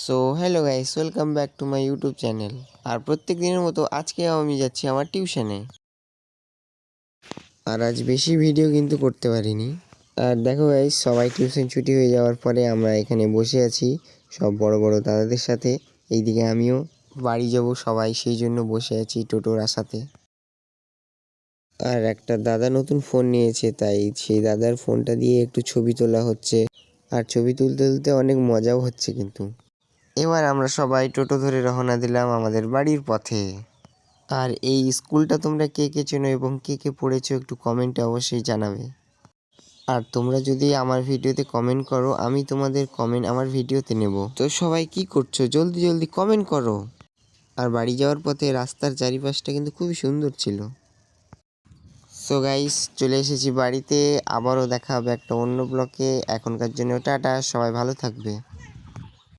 So hello guys, welcome back to my YouTube channel. আর প্রত্যেক দিনের মতো আজকেও আমি যাচ্ছি আমার টিউশনে। আর আজ বেশি ভিডিও কিন্তু করতে পারিনি। আর দেখো গাইস, সবাই টিউশন ছুটি হয়ে যাওয়ার পরে আমরা এখানে বসে আছি সব বড় বড় দাদাদের সাথে। এইদিকে আমিও বাড়ি যাব সবাই, সেই জন্য বসে আছি টোটোর আশাতে। আর একটা দাদা নতুন ফোন নিয়েছে, তাই সেই দাদার ফোনটা দিয়ে একটু ছবি তোলা হচ্ছে। আর ছবি তুলতে তুলতে অনেক মজাও হচ্ছে কিন্তু। এবার আমরা সবাই টোটো ধরে রওনা দিলাম আমাদের বাড়ির পথে। আর এই স্কুলটা তোমরা কে কে চেনো এবং কে কে পড়েছো একটু কমেন্টে অবশ্যই জানাবে। আর তোমরা যদি আমার ভিডিওতে কমেন্ট করো, আমি তোমাদের কমেন্ট আমার ভিডিওতে নেব। তো সবাই কি করছো, জলদি জলদি কমেন্ট করো। আর বাড়ি যাওয়ার পথে রাস্তার চারিপাশটা কিন্তু খুবই সুন্দর ছিল। সো গাইস, চলে এসেছি বাড়িতে। আবারও দেখা হবে একটা অন্য ব্লকে। এখনকার জন্য টাটা, সবাই ভালো থাকবে।